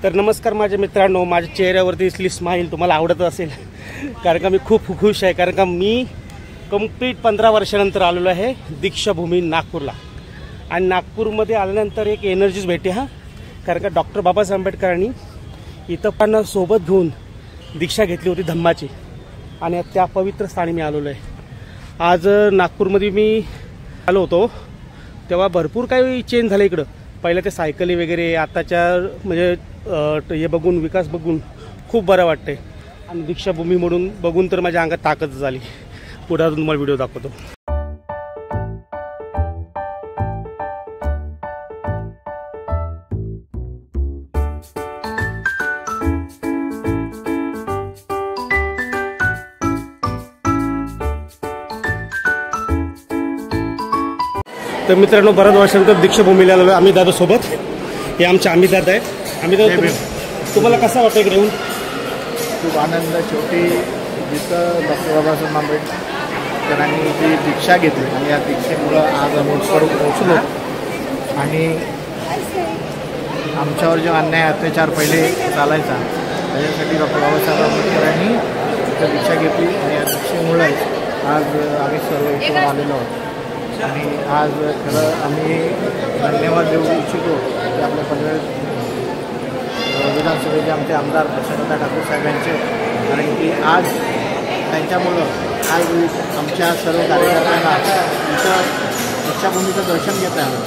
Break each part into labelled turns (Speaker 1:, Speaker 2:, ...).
Speaker 1: तर नमस्कार माझ्या मित्रांनो, माझ्या चेहऱ्यावरती दिसली स्माईल तुम्हाला आवडत असेल, कारण का मी खूप खुश आहे. कारण का मी कंप्लीट 15 वर्षानंतर आलेलो आहे दीक्षाभूमी नागपूरला. आणि नागपूरमध्ये आल्यानंतर एक एनर्जीच भेटते कारण का डॉक्टर बाबासाहेब आंबेडकरांनी इथं पण सोबत घेऊन दीक्षा घेतली होती धम्माची, आणि त्या पवित्र स्थानी मी आलेलो आहे. आज नागपूरमध्ये मी आलो होतो तेव्हा भरपूर काही चेंज झालं इकडं. पहिलं ते सायकली वगैरे, आताच्या म्हणजे हे बघून, विकास बघून खूप बरं वाटतंय. आणि दीक्षाभूमी म्हणून बघून तर माझ्या अंगात ताकद झाली. पुढे अजून तुम्हाला व्हिडिओ दाखवतो. तर मित्रांनो, बऱ्याच वर्षानंतर दीक्षाभूमीला आलो आम्ही दादासोबत. हे आमचे अमित दादा आहेत. अमित दादा, तुम्हाला कसं वाटतं इकडे येऊन?
Speaker 2: खूप आनंद. शेवटी जिथं डॉक्टर बाबासाहेब आंबेडकरांनी जी दीक्षा घेतली आणि या दीक्षेमुळं आज आम्ही पोहोचलो. आणि आमच्यावर जो अन्याय अत्याचार पहिले चालायचा त्याच्यासाठी डॉक्टर बाबासाहेब आंबेडकरांनी तिथं दीक्षा घेतली आणि या दीक्षेमुळे आज आम्ही सर्व इथून आलेलो आहोत. आणि आज खरं आम्ही धन्यवाद देऊ इच्छितो की आपल्या पनवेल विधानसभेचे आमचे आमदार प्रशांत ठाकूर साहेबांचे, कारण की आज त्यांच्यामुळं आज आमच्या सर्व कार्यकर्त्यांना इथं दीक्षाभूमीचं दर्शन घेता आलं.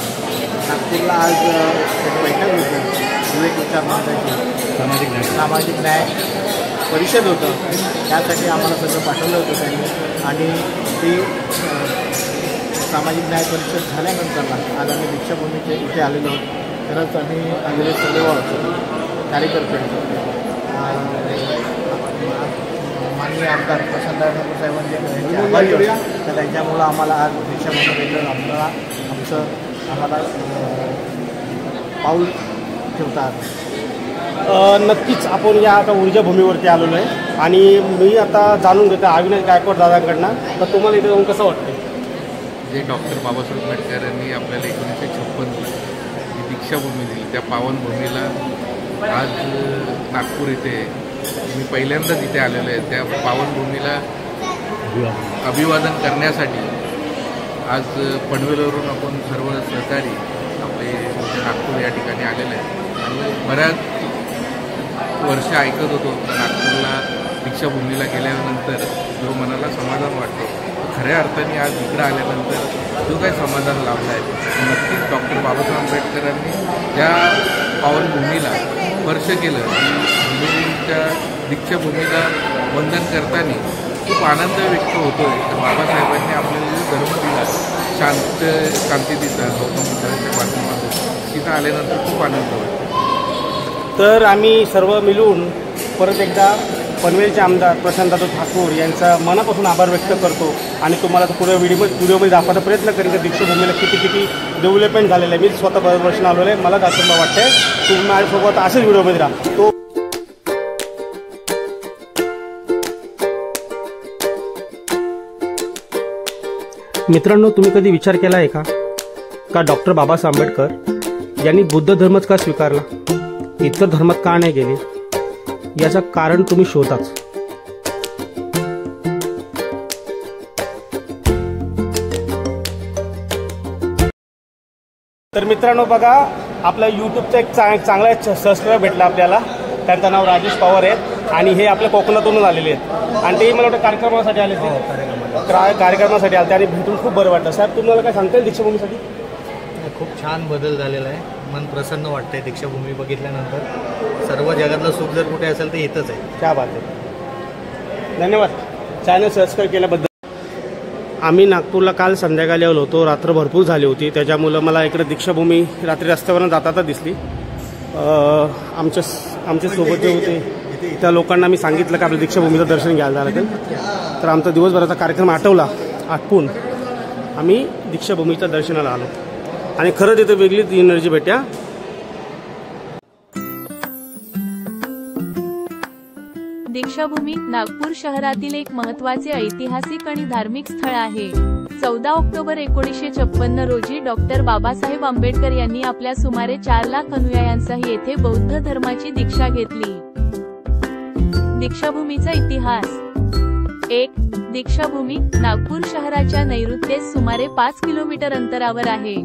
Speaker 2: नागपूरला आज एक बैठक होती, विवेक विचार मंचाची सामाजिक न्याय परिषद होतं, त्यासाठी आम्हाला सगळं पाठवलं होतं त्यांनी. आणि ती सामाजिक न्याय परिषद झाल्यानंतर आज आम्ही दीक्षाभूमीचे इथे आलेलो आहोत. खरंच आम्ही आलेले सर्व कार्यकर्ते माननीय आमदार प्रशांत ठाकूर साहेबांचे आभारी होते. तर त्यांच्यामुळं आम्हाला आज दीक्षाभूमीबद्दल आम्हाला पाऊल ठेवतात.
Speaker 1: नक्कीच आपण या आता ऊर्जाभूमीवरती आलेलो आहे. आणि मी आता जाणून घेतो अविनाश गायकवाड दादांकडनं, तर तुम्हाला इथे जाऊन कसं वाटतं?
Speaker 3: जे डॉक्टर बाबासाहेब आंबेडकर यांनी आपल्याला 1956 जी दीक्षाभूमी दिली, त्या पावनभूमीला आज नागपूर इथे मी पहिल्यांदा तिथे आलेलो आहे. त्या पावनभूमीला अभिवादन करण्यासाठी आज पनवेलवरून आपण सर्व सहकारी आपले नागपूर या ठिकाणी आलेले आहे. आणि बऱ्याच वर्ष ऐकत होतो नागपूरला दीक्षाभूमीला गेल्यानंतर जो मनाला समाधान वाटते, खऱ्या अर्थाने आज इकडं आल्यानंतर जो काही समाधान लाभला आहे, नक्कीच डॉक्टर बाबासाहेब आंबेडकरांनी ज्या पावनभूमीला स्पर्श केलं, भूमीच्या दीक्षाभूमीला वंदन करताना खूप आनंद व्यक्त होतो आहे. तर बाबासाहेबांनी आपल्याला जो धर्म दिला, शांततेचा गौतम बुद्धांच्या माध्यमातून, तिथं आल्यानंतर खूप आनंद वाटतो.
Speaker 1: तर आम्ही सर्व मिळून परत एकदा पनवेलचे आमदार प्रशांत ठाकूर यांचा मनापासून आभार व्यक्त करतो. आणि तुम्हाला तर पुढे व्हिडिओमध्ये दाखवायचा प्रयत्न करेन की दीक्षाभूमीला किती डेव्हलपमेंट झालेलं आहे. मी स्वतः बऱ्याच वर्षानं आलेलो आहे, मला दाखवलं वाटतंय. तुम्ही माझ्यासोबत असेच व्हिडिओमध्ये राहा. तो मित्रांनो, तुम्ही कधी विचार केला आहे का डॉक्टर बाबासाहेब आंबेडकर यांनी बुद्ध धर्मच का स्वीकारला, इतर धर्मात का नाही गेले? याचं कारण तुम्ही शोधाच. तर मित्रांनो बघा, आपल्या यूट्यूबचा एक चांगला सबस्क्राईबर भेटला आपल्याला. त्यांचं नाव राजेश पवार आहे आणि हे आपल्या कोकणातूनच आलेले आहेत. आणि ते मला वाटतं कार्यक्रमासाठी आले ते कार्यक्रमासाठी आले आणि भेटून खूप बरं वाटतं. साहेब, तुम्हाला काय सांगता येईल दीक्षाभूमीसाठी?
Speaker 2: खूप छान बदल झालेला आहे. मन प्रसन्न वाटतंय दीक्षाभूमी बघितल्यानंतर. सर्व जगातलं सुख जर कुठे असेल तर इथंच आहे.
Speaker 1: क्या बात आहे. धन्यवाद चॅनल सबस्क्राईब केल्याबद्दल. आम्ही नागपूरला काल संध्याकाळी आलो होतो. रात्र भरपूर झाली होती, त्याच्यामुळं मला इकडे दीक्षाभूमी रात्री रस्त्यावरून जाता दिसली. आमच्या सोबत जे होते त्या लोकांना मी सांगितलं की आपल्या दीक्षाभूमीचं दर्शन घ्यायला झालं तर आमचा दिवसभराचा कार्यक्रम आटपून आम्ही दीक्षाभूमीच्या दर्शनाला आलो. आणि खरंच इथे वेगळीच एनर्जी भेटल्या.
Speaker 4: दीक्षाभूमी नागपूर शहरातील एक महत्त्वाचे ऐतिहासिक आणि धार्मिक स्थळ आहे, 14 ऑक्टोबर 1956 रोजी डॉक्टर बाबासाहेब आंबेडकर यांनी आपल्या सुमारे 4 लाख अनुयायांसह येथे बौद्ध धर्माची दीक्षा घेतली. दीक्षाभूमीचा इतिहास. 1. दीक्षाभूमी नागपूर शहराच्या नैऋत्येस सुमारे 5 किलोमीटर अंतरावर आहे.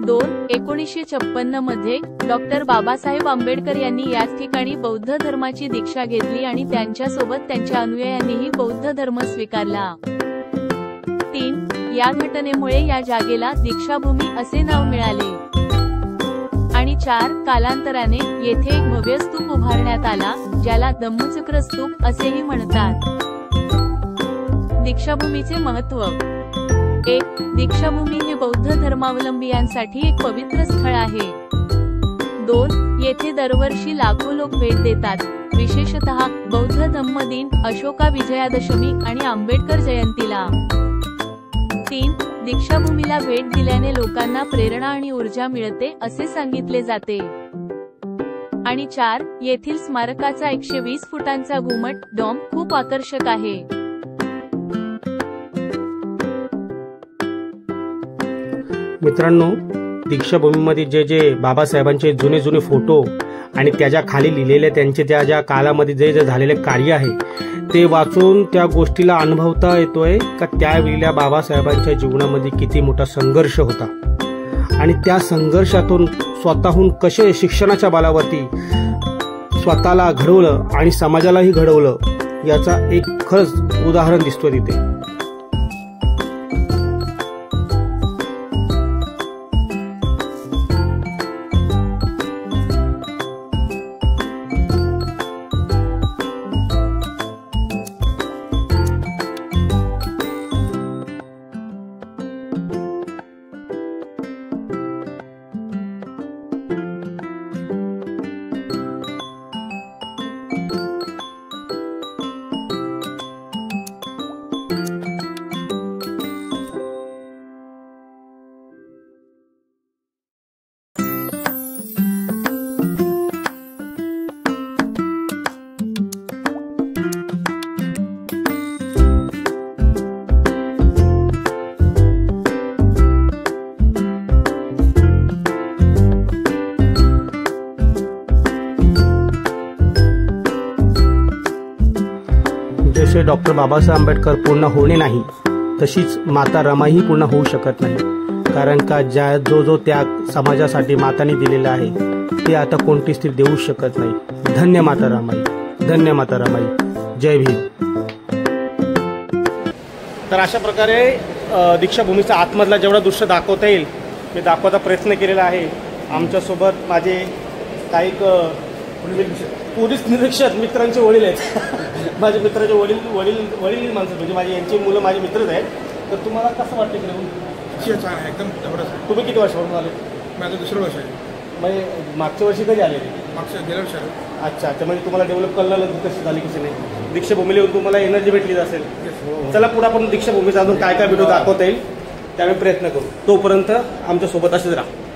Speaker 4: 2. 1956 मध्ये डॉक्टर बाबासाहेब आंबेडकर यांनी याच ठिकाणी बौद्ध धर्माची दीक्षा घेतली आणि त्यांच्यासोबत त्यांच्या अनुयायांनीही बौद्ध धर्म स्वीकारला. 3. या घटनेमुळे या जागेला दीक्षाभूमी असे नाव मिळाले. आणि 4. कालांतराने येथे एक भव्य स्तूप उभारण्यात आला, ज्याला धम्मचक्र स्तूप असेही म्हणतात. दीक्षाभूमीचे महत्त्व. 1. दीक्षाभूमी हे बौद्ध धर्मावलंबियांसाठी एक पवित्र स्थळ आहे. 2. येथे दरवर्षी लाखो लोक भेट देतात, विशेषतः बौद्ध धम्म दिन, अशोका विजयादशमी आणि आंबेडकर जयंतीला. 3. दीक्षाभूमीला भेट दिल्याने लोकांना प्रेरणा आणि ऊर्जा मिळते असे सांगितले जाते. आणि 4. येथील स्मारकाचा 120 फुटांचा घुमट डॉम खूप आकर्षक आहे.
Speaker 1: मित्रांनो, दीक्षाभूमीमध्ये जे बाबासाहेबांचे जुने फोटो आणि त्याच्या खाली लिहिलेले त्यांचे ज्या काळामध्ये जे झालेले कार्य आहे ते वाचून त्या गोष्टीला अनुभवता येतोय का त्यावेळेला बाबासाहेबांच्या जीवनामध्ये किती मोठा संघर्ष होता आणि त्या संघर्षातून स्वतःहून कसे शिक्षणाच्या बळावरती स्वतःला घडवलं आणि समाजालाही घडवलं याचा एक खरंच उदाहरण दिसतो तिथे. जसे डॉक्टर बाबासाहेब आंबेडकर पूर्ण होणे नाही तशीच माता रमाई पूर्ण होऊ शकत नाही, कारण का जो त्याग समाजासाठी माताने दिलेला आहे ते आता कोणती स्त्री देऊ शकत नाही. धन्य माता रमाई, धन्य माता रमाई, जय भीम. तर अशा प्रकारे दीक्षाभूमीचा आतमधला जेवढा दृश्य दाखवता येईल मी दाखवायचा प्रयत्न केलेला आहे. आमच्यासोबत माझे काही पोलीस निरीक्षक मित्रांचे वडील आहेत. माझ्या मित्राचे वडील माणसं म्हणजे माझी यांची मुलं माझे मित्रच आहेत. तर तुम्हाला कसं वाटतं इकडे?
Speaker 5: छान आहे, एकदम जबरदस्त.
Speaker 1: तुम्ही किती वर्षापासून आले?
Speaker 5: माझं दुसरं वर्ष आहे.
Speaker 1: म्हणजे मागच्या वर्षी कधी आले?
Speaker 5: मागच्या गेल्या वर्षी आलो.
Speaker 1: अच्छा, म्हणजे तुम्हाला डेव्हलप कळलं कशी झाली कशी नाही. दीक्षाभूमीला येऊन तुम्हाला एनर्जी भेटलीच असेल. चला पुढे आपण दीक्षाभूमीचा अजून काय काय व्हिडिओ दाखवता येईल त्यावेळी प्रयत्न करू. तोपर्यंत आमच्यासोबत असेच राहा.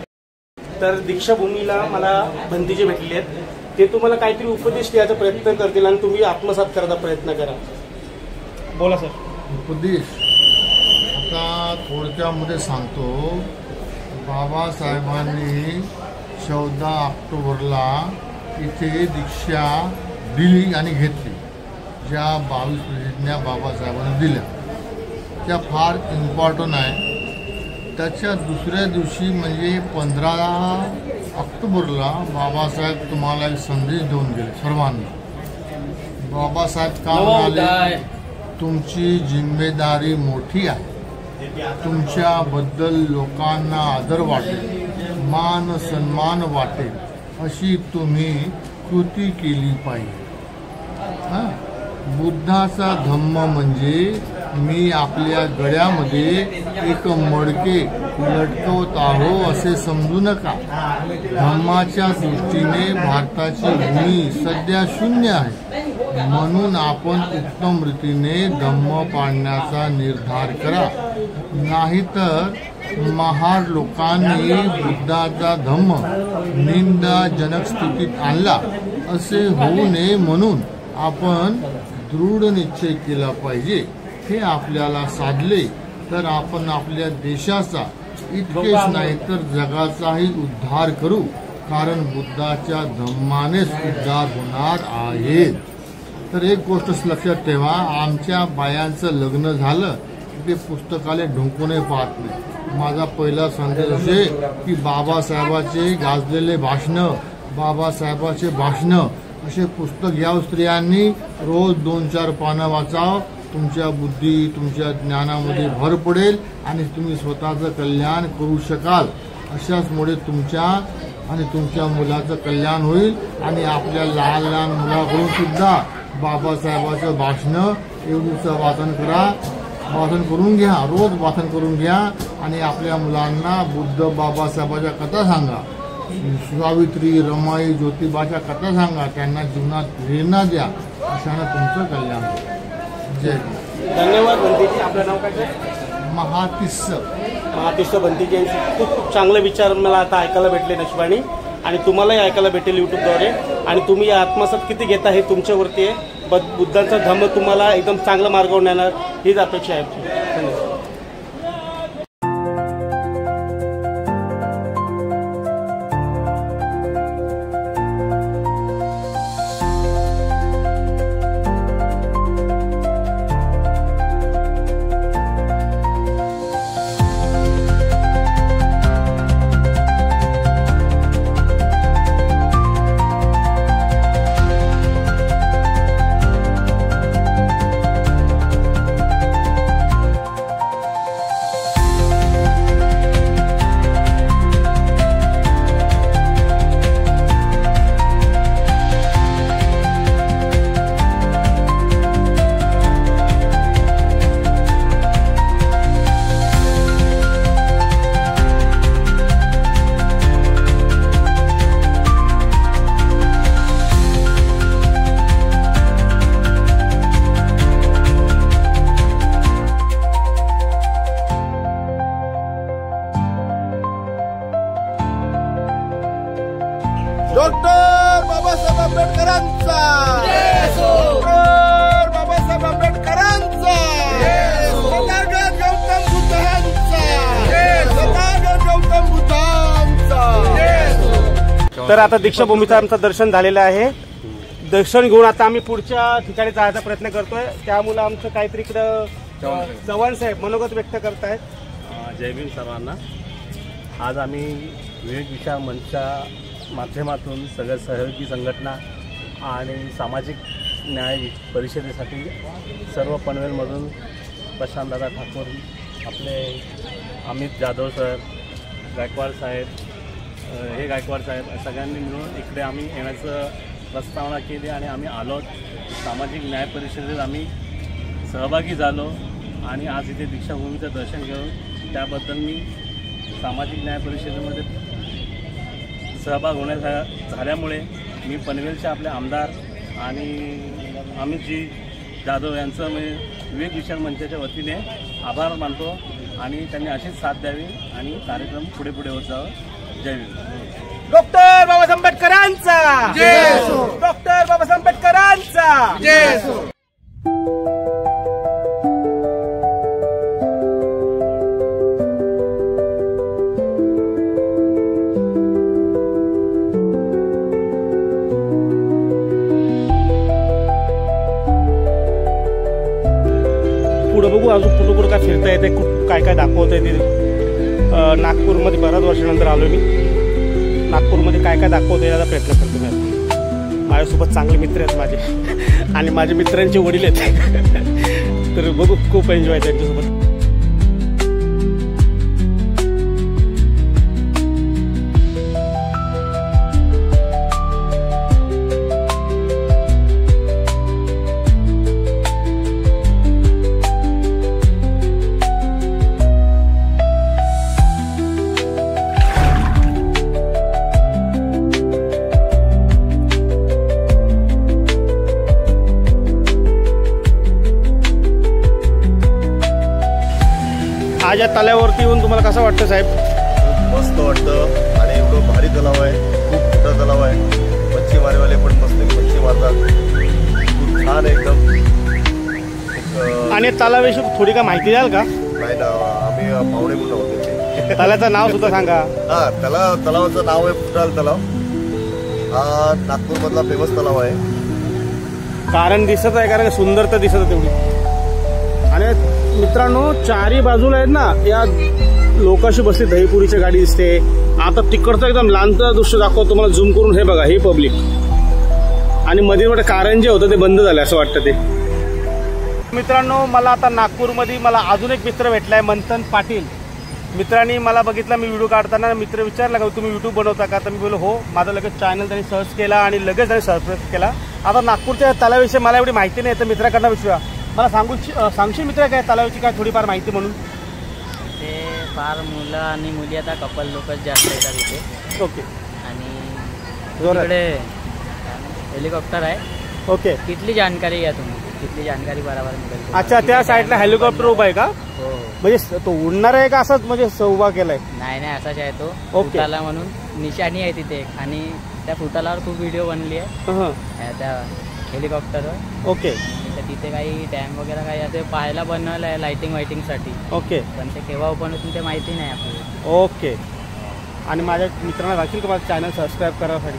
Speaker 1: तर दीक्षाभूमीला मला भंतीचे भेटलेले आहेत, ते तुम्हाला काहीतरी उपदेश द्यायचा प्रयत्न करतील आणि तुम्ही आत्मसात करायचा प्रयत्न करा. बोला सर.
Speaker 6: उपदेश आता थोडक्यामध्ये सांगतो. बाबासाहेबांनी 14 ऑक्टोबरला इथे दीक्षा दिली आणि घेतली. ज्या 22 प्रतिज्ञा बाबासाहेबांनी दिल्या त्या फार इम्पॉर्टंट आहे. त्याच्या दुसऱ्या दिवशी म्हणजे 15 ऑक्टोबरला बाबासाहेब तुम्हाला एक संदेश देऊन गेले सर्वांना. बाबासाहेब का म्हणाले, तुमची जिम्मेदारी मोठी आहे. तुमच्याबद्दल लोकांना आदर वाटेल, मान सन्मान वाटेल अशी तुम्ही कृती केली पाहिजे. बुद्धाचा धम्म म्हणजे मी आपल्या गळ्यामध्ये एक मडके लटकवत आहो असे समजू नका. धम्माच्या दृष्टीने भारताची भूमी सध्या शून्य आहे, म्हणून आपण उत्तम रीतीने धम्म पाळण्याचा निर्धार करा. नाहीतर महार लोकांनी बुद्धाचा धम्म निंदाजनक स्थितीत आणला असे होऊ नये, म्हणून आपण दृढ निश्चय केला पाहिजे. हे आपल्याला साधले तर आपण आपल्या देशाचा इतकेच नाही तर जगाचाही उद्धार करू, कारण बुद्धाच्या धम्मानेच उद्धार होणार आहे. तर एक गोष्ट लक्षात ठेवा, आमच्या बायांचं लग्न झालं ते पुस्तकाले ढुंकूनही पाहत नाही. माझा पहिला संदेश असे की बाबासाहेबाचे गाजलेले भाषणं, बाबासाहेबाचे भाषणं असे पुस्तक या स्त्रियांनी रोज 2-4 पानं वाचावं. तुमच्या बुद्धी, तुमच्या ज्ञानामध्ये भर पडेल आणि तुम्ही स्वतःचं कल्याण करू शकाल. अशाचमुळे तुमच्या आणि तुमच्या मुलाचं कल्याण होईल. आणि आपल्या लहान लहान मुलाकडून सुद्धा बाबासाहेबाचं भाषणं एवढीचं वाचन करा, वाचन करून घ्या, रोज वाचन करून घ्या. आणि आपल्या मुलांना बुद्ध बाबासाहेबाच्या कथा सांगा, सावित्री, रमाई, ज्योतिबाच्या कथा सांगा, त्यांना जीवनात प्रेरणा द्या. अशानं तुमचं कल्याण होईल. जय
Speaker 1: धन्यवाद बंतीजी. आपलं नाव काय?
Speaker 6: महातिस्स
Speaker 1: बंतीजी यांचे खूप खूप चांगले विचार मला आता ऐकायला भेटले नशिबाने, आणि तुम्हालाही ऐकायला भेटेल यूट्यूबद्वारे. आणि तुम्ही या आत्मसात किती घेता हे तुमच्यावरती आहे. बुद्धांचा धम्म तुम्हाला एकदम चांगला मार्गावर नेणार हीच अपेक्षा आहे. धन्यवाद.
Speaker 2: डॉक्टर बाबासाहेब आंबेडकरांचा, डॉक्टर बाबासाहेब आंबेडकरांचा, तथागत गौतम बुद्धांचा, तथागत गौतम बुद्धांचा.
Speaker 1: तर आता दीक्षाभूमीचं आमचं दर्शन झालेलं आहे. दर्शन घेऊन आता आम्ही पुढच्या ठिकाणी जायचा प्रयत्न करतोय. त्यामुळे आमचं काहीतरी इकडं चव्हाण साहेब मनोगत व्यक्त करतायत.
Speaker 7: जय भीम सर्वांना. आज आम्ही विवेक विचार मंचच्या माध्यमातून सगळ्या सहयोगी संघटना आणि सामाजिक न्याय परिषदेसाठी सर्व पनवेलमधून प्रशांतदादा ठाकूर, आपले अमित जाधव सर, गायकवाड साहेब, हे गायकवाड साहेब सगळ्यांनी मिळून इकडे आम्ही येण्याचं प्रस्तावना केली आणि आम्ही आलो. सामाजिक न्याय परिषदेत आम्ही सहभागी झालो आणि आज इथे दीक्षाभूमीचं दर्शन घेऊन त्याबद्दल मी सामाजिक न्याय परिषदेमध्ये सहभाग झाल्यामुळे मी पनवेलचे आपले आमदार आणि अमितजी जाधव यांचं मी विवेक विचार मंचाच्या वतीने आभार मानतो आणि त्यांनी अशीच साथ द्यावी आणि कार्यक्रम पुढे पुढे होत जावं. जय भीम.
Speaker 1: डॉक्टर बाबासाहेब आंबेडकरांचा जय असो. डॉक्टर बाबासाहेब आंबेडकरांचा जय असो. पुढं बघू अजून कुठं काय फिरता येते, काय काय दाखवता येते. नागपूरमध्ये बऱ्याच वर्षानंतर आलो मी. नागपूरमध्ये काय काय दाखवता यायचा प्रयत्न करतो मी. माझ्यासोबत चांगले मित्र आहेत माझे आणि माझ्या मित्रांचे वडील आहेत. तर बघू खूप एन्जॉय आहे त्यांच्यासोबत. आज या तलावावरती येऊन तुम्हाला कसं वाटतं साहेब?
Speaker 8: मस्त वाटतं आणि एवढं भारी तलाव आहे, खूप मोठा तलाव आहे. मच्छीमारीवाले पण मस्त मच्छी मारतात, खूप छान एकदम.
Speaker 1: आणि तलावाविषयी थोडी काय माहिती द्याल का?
Speaker 8: नाही ना, पाहुणे म्हणून होते ते.
Speaker 1: तलाचं नाव सुद्धा सांगा.
Speaker 8: हा, तलावाचं नाव आहे फुटाळ तलाव. हा नागपूरमधला फेमस तलाव आहे.
Speaker 1: कारण दिसत आहे, कारण सुंदर तर दिसत तेवढी. आणि मित्रांनो चारी बाजूला आहेत ना या लोकांशी बसली दहीपुरीची गाडी दिसते. आता तिकडचं एकदम लांबचं दृश्य दाखवतो तुम्हाला झूम करून. हे बघा, हे पब्लिक. आणि मध्ये मोठं कारण जे होतं ते बंद झालं असं वाटतं ते. मित्रांनो मला आता नागपूरमध्ये मला अजून एक मित्र भेटलाय, मंथन पाटील. मित्रांनी मला बघितलं मी व्हिडिओ काढताना. मित्र विचारला का तुम्ही युट्यूब बनवता का, तर मी बोललो हो. माझं लगेच चॅनल त्यांनी सर्च केला आणि लगेच त्यांनी सबस्क्राईब केला. आता नागपूरच्या तलावाविषयी मला एवढी माहिती नाही, तर मित्राकडनं विचारा. मला सांगशील मित्र काय तलावाची काय थोडीफार माहिती म्हणून.
Speaker 9: ते फार मुलं आणि मुली आता कपल लोकच जास्त येतात इथे.
Speaker 1: ओके.
Speaker 9: आणि तिकडे हेलिकॉप्टर आहे.
Speaker 1: ओके.
Speaker 9: तिथली जानकारी घ्या तुम्ही, तिथली जानकारी बरोबर मिळेल.
Speaker 1: अच्छा, त्या साईडला हेलिकॉप्टर उभा आहे का?
Speaker 9: हो.
Speaker 1: म्हणजे तो उडणार आहे का असंच म्हणजे उभा केलाय?
Speaker 9: नाही असाच आहे तो.
Speaker 1: ओके.
Speaker 9: फुटाला म्हणून निशाणी आहे तिथे एक. आणि त्या फुटालावर खूप व्हिडिओ बनली आहे त्या हेलिकॉप्टरवर.
Speaker 1: ओके.
Speaker 9: तिथे काही डॅम वगैरे काही असे पाहायला बनवलं आहे लाइटिंग साठी.
Speaker 1: ओके.
Speaker 9: पण ते केव्हा ओपन होतील ते माहिती नाही आपल्याला.
Speaker 1: ओके. आणि माझ्या मित्रांना दाखील का माझं चॅनल सबस्क्राईब करायसाठी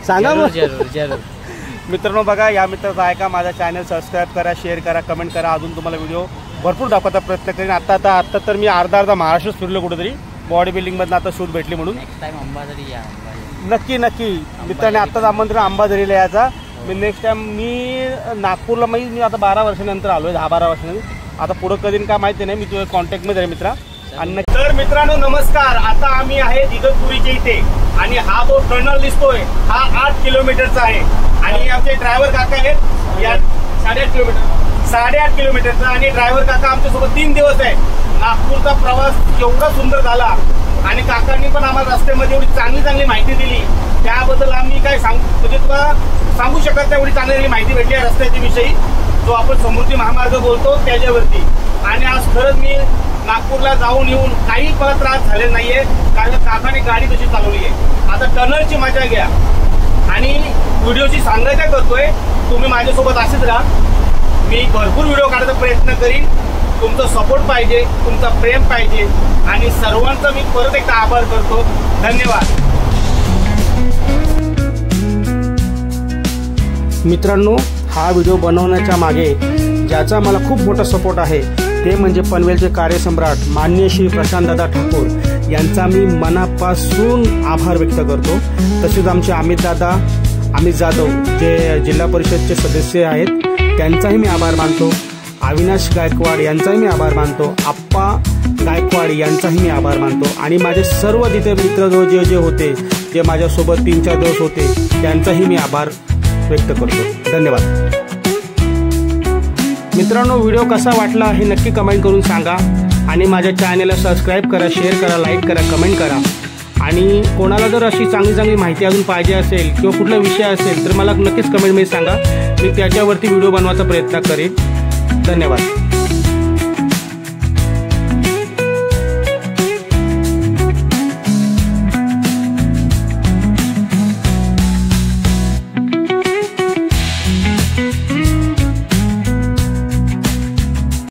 Speaker 1: सांगा.
Speaker 9: जरूर.
Speaker 1: मित्रांनो बघा, या मित्राचा आहे का माझा चॅनल सबस्क्राईब करा, शेअर करा, कमेंट करा. अजून तुम्हाला व्हिडिओ भरपूर दाखवायचा प्रयत्न करेन. आता तर मी अर्धा महाराष्ट्र फिरलो कुठेतरी बॉडी बिल्डिंगमधनं आता शूट भेटली म्हणून.
Speaker 9: नेक्स्ट टाइम अंबाझरी या.
Speaker 1: नक्की मित्रांनी आत्ताच आमंत्रण अंबाझरीला यायचा. मी नेक्स्ट टाइम मी नागपूरला मी आता 12 वर्षानंतर आलो आहे, 10-12 वर्षानंतर. आता पुढं कधी काय माहिती नाही. मी तुझ्या कॉन्टॅक्टमध्ये आहे मित्रा. आणि तर मित्रांनो नमस्कार. आता आम्ही आहे इगतपुरीच्या इथे आणि हा जो टनल दिसतोय हा 8 किलोमीटरचा आहे. आणि आमचे ड्रायव्हर काका आहेत या 8.5 किलोमीटरचा. आणि ड्रायव्हर काका आमच्यासोबत 3 दिवस आहे. नागपूरचा प्रवास एवढा सुंदर झाला आणि काकांनी पण आम्हाला रस्त्यामध्ये एवढी चांगली माहिती दिली. त्याबद्दल आम्ही काय म्हणजे तुला सांगू शकत नाही, एवढी चांगली माहिती भेटली आहे रस्त्याच्या विषयी, जो आपण समृद्धी महामार्ग बोलतो त्याच्यावरती. आणि आज खरंच मी नागपूरला जाऊन येऊन काही मला त्रास झालेला नाहीये, कारण काकाने गाडी तशी चालवली आहे. आता टनलची मजा घ्या आणि व्हिडिओची सांगायचा करतोय. तुम्ही माझ्यासोबत असेच राहा. मी भरपूर व्हिडिओ काढायचा प्रयत्न करीन. तुमचा सपोर्ट पाहिजे, तुमचा प्रेम पाहिजे. आणि सर्वांचा मी परत एकदा आभार करतो. धन्यवाद. मित्रांनो हा व्हिडिओ बनवण्याच्या मागे ज्याचा मला खूप मोठा सपोर्ट आहे ते म्हणजे पनवेलचे कार्यसम्राट माननीय श्री प्रशांतदादा ठाकूर यांचा मी मनापासून आभार व्यक्त करतो. तसेच आमचे अमित जाधव जे जिल्हा परिषदचे सदस्य आहेत त्यांचाही मी आभार मानतो. अविनाश गायकवाड यांचाही मी आभार मानतो. आप्पा गायकवाड यांचाही मी आभार मानतो. आणि माझे सर्व तिथे मित्र जे होते, जे माझ्यासोबत 3-4 दिवस होते, त्यांचाही मी आभार व्यक्त करतो. धन्यवाद. मित्रांनो व्हिडिओ कसा वाटला हे नक्की कमेंट करून सांगा. आणि माझ्या चॅनलला सबस्क्राईब करा, शेअर करा, लाईक करा, कमेंट करा. आणि कोणाला जर अशी चांगली माहिती अजून पाहिजे असेल किंवा कुठला विषय असेल तर मला नक्कीच कमेंटमध्ये सांगा. मी त्याच्यावरती व्हिडिओ बनवायचा प्रयत्न करेन. धन्यवाद.